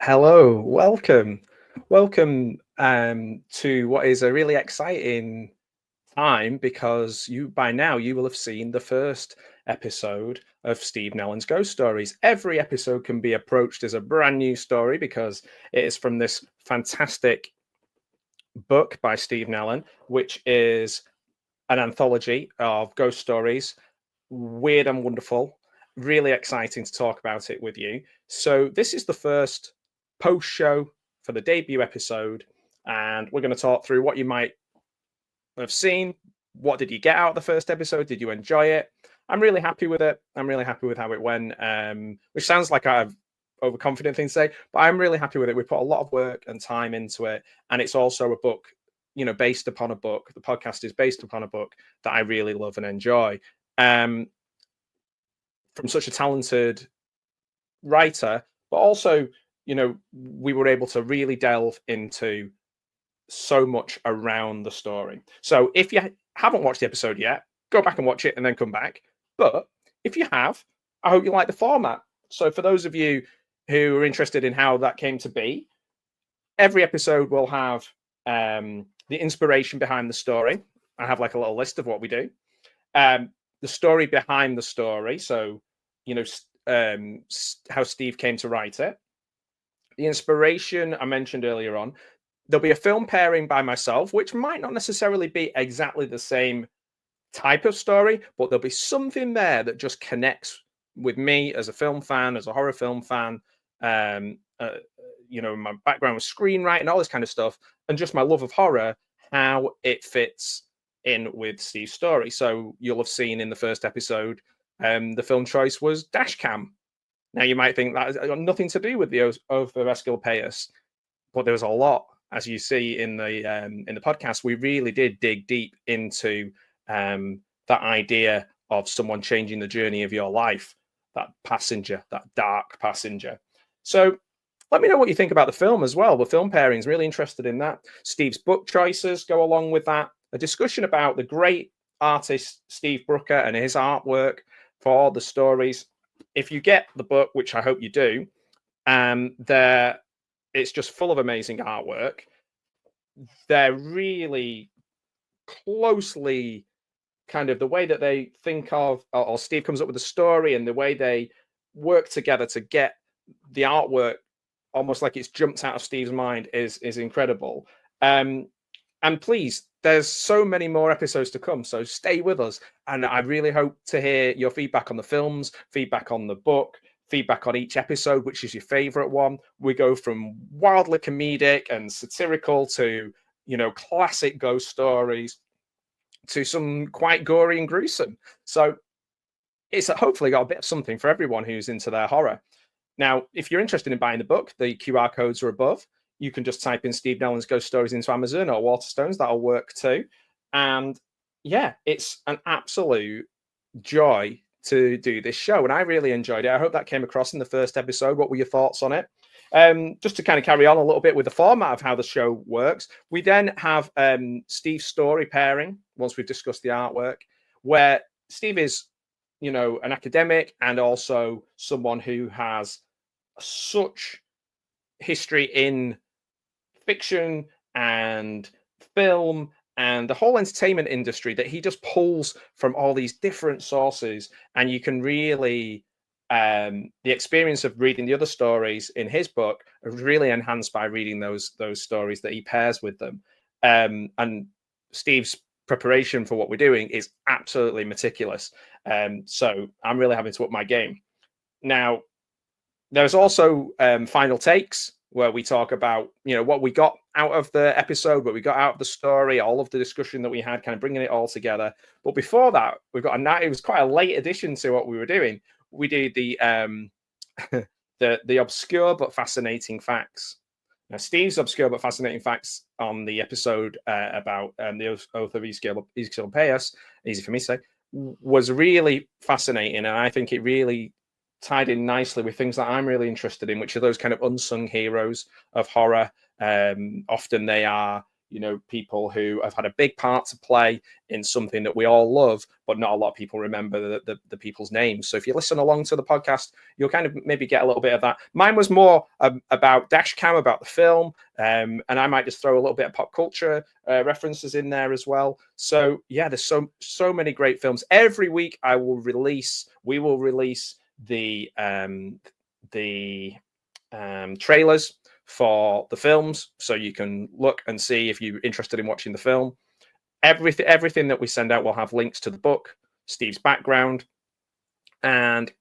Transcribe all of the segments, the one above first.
Hello, welcome to what is a really exciting time because by now you will have seen the first episode of Steve Nallon's Ghost Stories. Every episode can be approached as a brand new story because it is from this fantastic book by Steve Nallon, which is an anthology of ghost stories, weird and wonderful. Really exciting to talk about it with you. So this is the first post show for the debut episode, and we're going to talk through what you might have seen. What did you get out of the first episode? Did you enjoy it? I'm really happy with it. I'm really happy with how it went, which sounds like I've overconfident thing to say, but I'm really happy with it. We put a lot of work and time into it, and it's also a book, based upon a book. The podcast is based upon a book that I really love and enjoy. From such a talented writer, but also, we were able to really delve into so much around the story. So if you haven't watched the episode yet, go back and watch it and then come back. But if you have, I hope you like the format. So for those of you who are interested in how that came to be, every episode will have the inspiration behind the story. I have like a little list of what we do. The story behind the story. So, how Steve came to write it. The inspiration I mentioned earlier on. There'll be a film pairing by myself, which might not necessarily be exactly the same type of story, but there'll be something there that just connects with me as a film fan, as a horror film fan. My background with screenwriting, all this kind of stuff, and just my love of horror, how it fits in with Steve's story. So you'll have seen in the first episode, the film choice was Dashcam. Now you might think that has got nothing to do with the Oath of Aesculapius, but there was a lot, as you see in the podcast. We really did dig deep into that idea of someone changing the journey of your life, that passenger, that dark passenger. So let me know what you think about the film as well. The film pairings, really interested in that. Steve's book choices go along with that. A discussion about the great artist Steve Brooker and his artwork for the stories. If you get the book, which I hope you do, it's just full of amazing artwork. They're really closely kind of the way that they think of, or Steve comes up with the story and the way they work together to get the artwork almost like it's jumped out of Steve's mind is incredible. And please, there's so many more episodes to come, so stay with us. And I really hope to hear your feedback on the films, feedback on the book, feedback on each episode, which is your favorite one. We go from wildly comedic and satirical to, classic ghost stories to some quite gory and gruesome. So it's hopefully got a bit of something for everyone who's into their horror. Now, if you're interested in buying the book, the QR codes are above. You can just type in Steve Nallon's Ghost Stories into Amazon or Waterstones. That'll work too. And yeah, it's an absolute joy to do this show. And I really enjoyed it. I hope that came across in the first episode. What were your thoughts on it? Just to kind of carry on a little bit with the format of how the show works, we then have Steve's story pairing once we've discussed the artwork, where Steve is, an academic and also someone who has such history in fiction and film and the whole entertainment industry that he just pulls from all these different sources, and you can really the experience of reading the other stories in his book are really enhanced by reading those stories that he pairs with them. And Steve's preparation for what we're doing is absolutely meticulous. So I'm really having to up my game. Now, there's also final takes where we talk about, what we got out of the episode, what we got out of the story, all of the discussion that we had, kind of bringing it all together. But before that, we've got it was quite a late addition to what we were doing. We did the the obscure but fascinating facts. Now, Steve's obscure but fascinating facts on the episode about the Oath of Aesculapius, easy for me to say, was really fascinating, and I think it really tied in nicely with things that I'm really interested in, which are those kind of unsung heroes of horror. Often they are, people who have had a big part to play in something that we all love, but not a lot of people remember the people's names. So if you listen along to the podcast, you'll kind of maybe get a little bit of that. Mine was more about Dashcam, about the film, and I might just throw a little bit of pop culture references in there as well. So yeah, there's so many great films. Every week we will release the trailers for the films, so you can look and see if you're interested in watching the film. Everything that we send out will have links to the book, Steve's background, and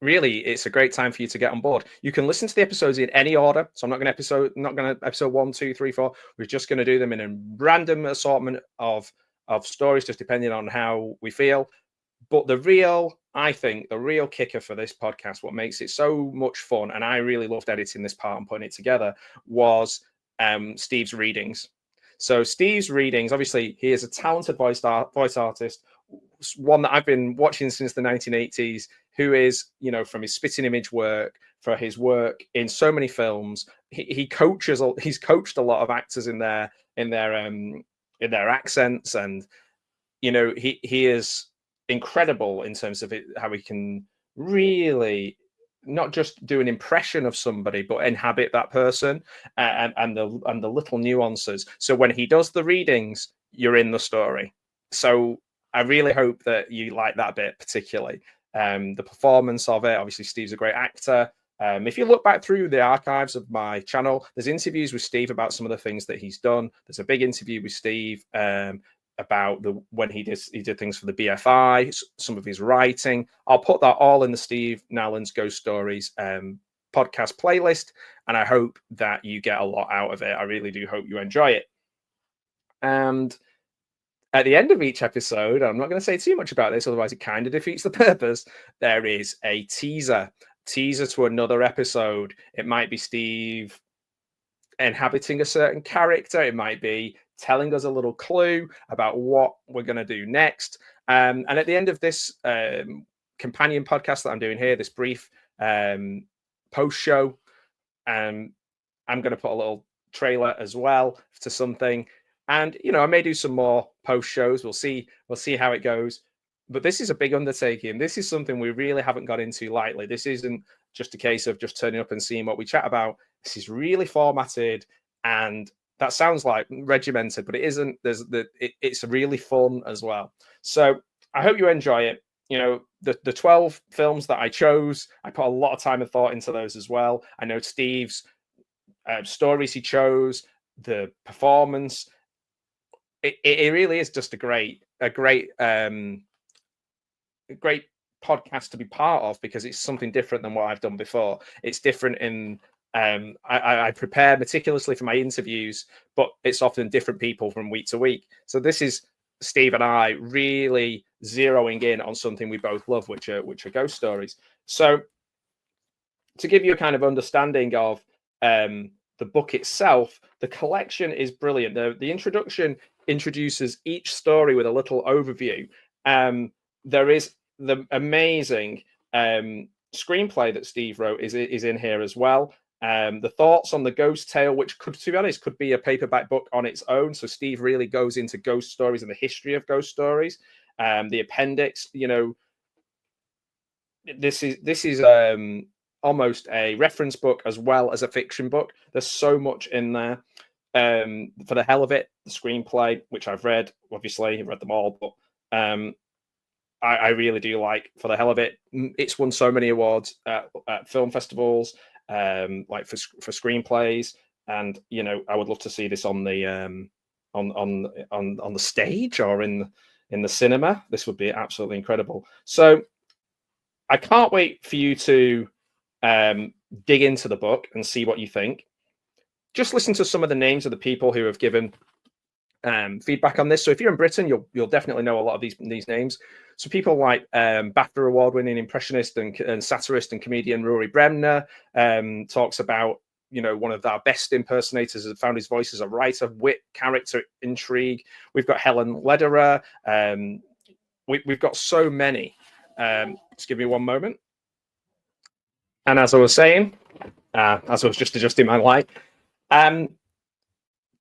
really, it's a great time for you to get on board. You can listen to the episodes in any order. So I'm not going to episode 1, 2, 3, 4. We're just going to do them in a random assortment of stories, just depending on how we feel. But I think the real kicker for this podcast, what makes it so much fun, and I really loved editing this part and putting it together, was Steve's readings. So Steve's readings, obviously, he is a talented voice artist, one that I've been watching since the 1980s, who is, from his spitting image work, for his work in so many films. He's coached a lot of actors in their accents, and he is incredible in terms of how he can really not just do an impression of somebody, but inhabit that person, and the little nuances. So when he does the readings, you're in the story. So I really hope that you like that bit particularly. The performance of it. Obviously, Steve's a great actor. If you look back through the archives of my channel, there's interviews with Steve about some of the things that he's done. There's a big interview with Steve about when he did things for the BFI, some of his writing. I'll put that all in the Steve Nallon's Ghost Stories podcast playlist, and I hope that you get a lot out of it. I really do hope you enjoy it. And at the end of each episode, I'm not going to say too much about this, otherwise it kind of defeats the purpose. There is a teaser to another episode. It might be Steve inhabiting a certain character. It might be telling us a little clue about what we're going to do next. And at the end of this companion podcast that I'm doing here, this brief post show, I'm going to put a little trailer as well to something. And I may do some more post shows. We'll see how it goes. But this is a big undertaking. This is something we really haven't got into lightly. This isn't just a case of just turning up and seeing what we chat about. This is really formatted, and that sounds like regimented, but it isn't. It's really fun as well. So I hope you enjoy it. The 12 films that I chose, I put a lot of time and thought into those as well. I know Steve's stories he chose, the performance. It really is just a great podcast to be part of, because it's something different than what I've done before. It's different in I prepare meticulously for my interviews, but it's often different people from week to week. So this is Steve and I really zeroing in on something we both love, which are ghost stories. So to give you a kind of understanding of the book itself, the collection is brilliant. The introduction introduces each story with a little overview. There is the amazing screenplay that Steve wrote is in here as well. The thoughts on the ghost tale, which could, to be honest, could be a paperback book on its own. So Steve really goes into ghost stories and the history of ghost stories. The appendix, this is almost a reference book as well as a fiction book. There's so much in there. For the hell of it, the screenplay, which I've read, obviously I've read them all, but I really do like For the Hell of It. It's won so many awards at film festivals, like for screenplays, and I would love to see this on the on the stage or in the cinema. This would be absolutely incredible. So I can't wait for you to dig into the book and see what you think. Just listen to some of the names of the people who have given feedback on this. So if you're in Britain, you'll definitely know a lot of these names. So people like BAFTA award-winning impressionist and satirist and comedian Rory Bremner talks about one of our best impersonators has found his voice as a writer, wit, character, intrigue. We've got Helen Lederer. We've got so many. Just give me one moment. And as I was saying, as I was just adjusting my light,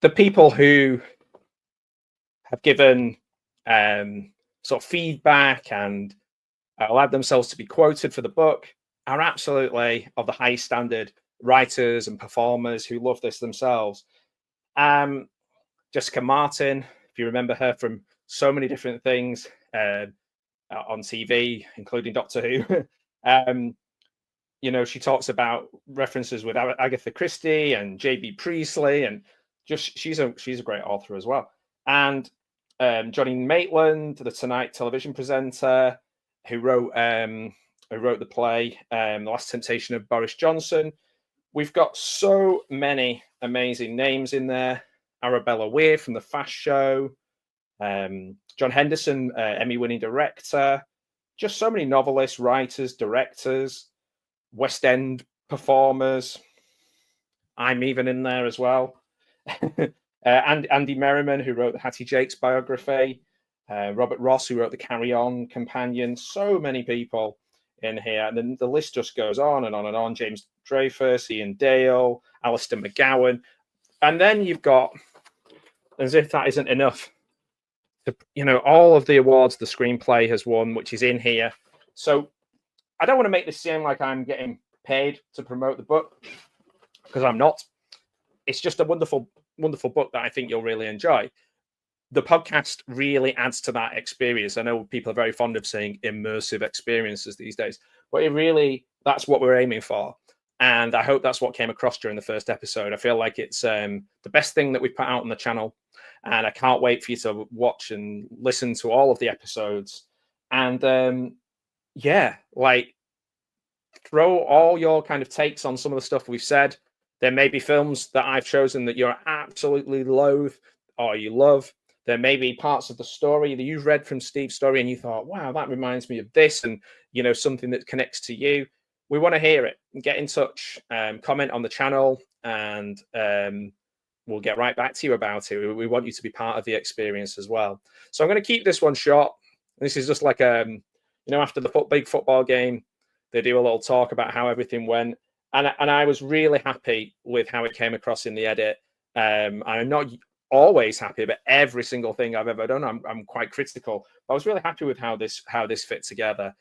the people who have given sort of feedback and allowed themselves to be quoted for the book are absolutely of the highest standard writers and performers who love this themselves. Jessica Martin, if you remember her from so many different things on TV, including Doctor Who, you know, she talks about references with Agatha Christie and J.B. Priestley, and just she's a great author as well. And Johnny Maitland, the Tonight television presenter, who wrote the play The Last Temptation of Boris Johnson. We've got so many amazing names in there. Arabella Weir from The Fast Show, John Henderson, Emmy-winning director. Just so many novelists, writers, directors, West End performers. I'm even in there as well. And Andy Merriman, who wrote the Hattie Jakes biography. Robert Ross, who wrote the Carry On Companion. So many people in here. And then the list just goes on and on and on. James Dreyfus, Ian Dale, Alistair McGowan. And then you've got, as if that isn't enough, you know, all of the awards the screenplay has won, which is in here. So I don't want to make this seem like I'm getting paid to promote the book, because I'm not. It's just a wonderful, wonderful book that I think you'll really enjoy. The podcast really adds to that experience. I know people are very fond of saying immersive experiences these days, but it really, that's what we're aiming for. And I hope that's what came across during the first episode. I feel like it's the best thing that we've put out on the channel. And I can't wait for you to watch and listen to all of the episodes. And yeah, like, throw all your kind of takes on some of the stuff we've said. There may be films that I've chosen that you're absolutely loathe or you love. There may be parts of the story that you've read from Steve's story and you thought, wow, that reminds me of this, and, you know, something that connects to you. We want to hear it. Get in touch, comment on the channel, and we'll get right back to you about it. We want you to be part of the experience as well. So I'm going to keep this one short. This is just like, you know, after the big football game, they do a little talk about how everything went. And I was really happy with how it came across in the edit. I'm not always happy about every single thing I've ever done. I'm quite critical. But I was really happy with how this fit together.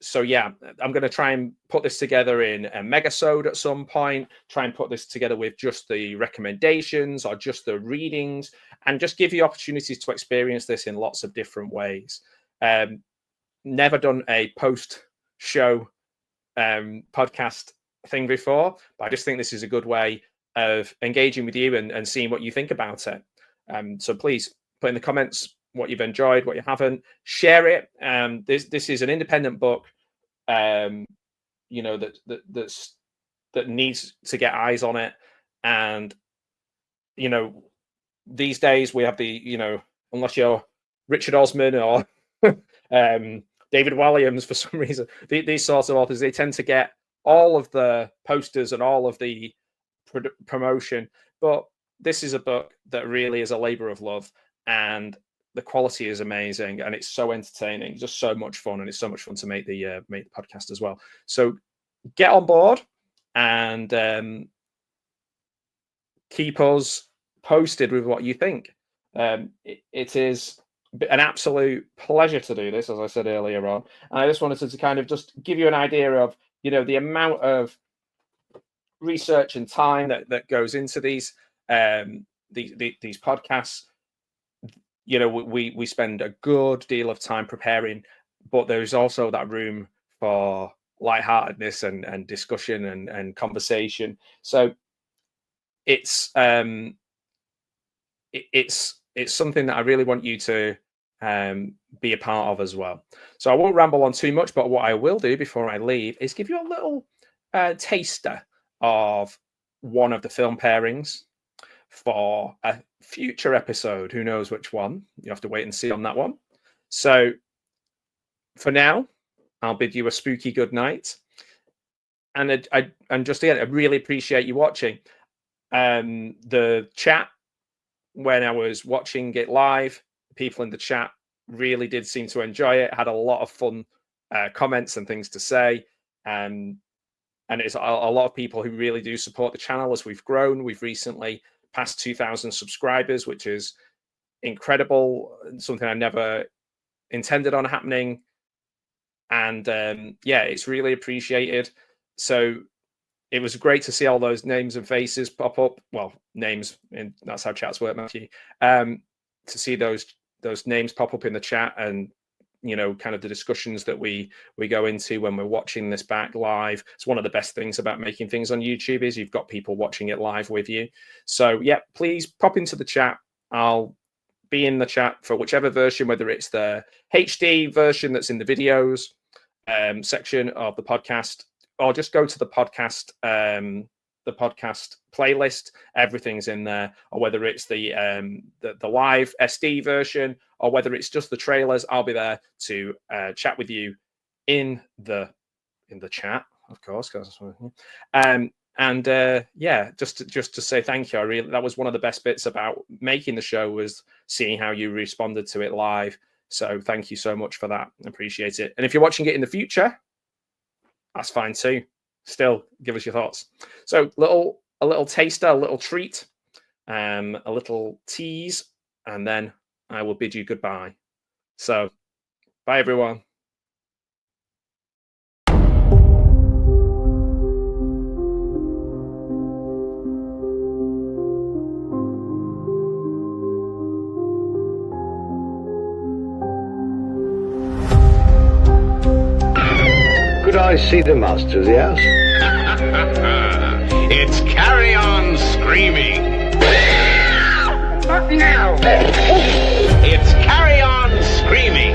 So yeah, I'm going to try and put this together in a megasode at some point, try and put this together with just the recommendations or just the readings, and just give you opportunities to experience this in lots of different ways. Never done a post-show podcast thing before, but I just think this is a good way of engaging with you and seeing what you think about it. So please put in the comments what you've enjoyed, what you haven't. Share it. This is an independent book, you know, that needs to get eyes on it. And, you know, these days we have the, you know, unless you're Richard Osman or David Walliams, for some reason, these sorts of authors, they tend to get all of the posters and all of the promotion. But this is a book that really is a labor of love, and the quality is amazing, and it's so entertaining, just so much fun, and it's so much fun to make the podcast as well. So get on board and keep us posted with what you think. It is an absolute pleasure to do this, as I said earlier on. And I just wanted to kind of just give you an idea of, you know, the amount of research and time that goes into these podcasts. You know, we spend a good deal of time preparing, but there's also that room for lightheartedness and discussion and conversation. So it's something that I really want you to be a part of as well. So I won't ramble on too much, but what I will do before I leave is give you a little taster of one of the film pairings for a future episode. Who knows which one? You have to wait and see on that one. So for now, I'll bid you a spooky good night. And I really appreciate you watching. The chat, when I was watching it live, people in the chat really did seem to enjoy it. Had a lot of fun comments and things to say. and it's a lot of people who really do support the channel as we've grown. We've recently passed 2,000 subscribers, which is incredible, something I never intended on happening. And yeah, it's really appreciated. So it was great to see all those names and faces pop up. Well, names, and that's how chats work, Matthew. To see those names pop up in the chat, and you know, kind of the discussions that we go into when we're watching this back live. It's one of the best things about making things on YouTube is you've got people watching it live with you. So yeah, please pop into the chat. I'll be in the chat for whichever version, whether it's the HD version that's in the videos section of the podcast, or just go to the podcast playlist. Everything's in there, or whether it's the live SD version, or whether it's just the trailers. I'll be there to chat with you in the chat, of course. Yeah, just to say thank you. That was one of the best bits about making the show, was seeing how you responded to it live. So thank you so much for that. I appreciate it. And if you're watching it in the future, that's fine too. Still, give us your thoughts. So a little taster, a little treat, a little tease, and then I will bid you goodbye. So, bye everyone. Could I see the master of the house? It's carry on screaming. Not now. It's carry on screaming.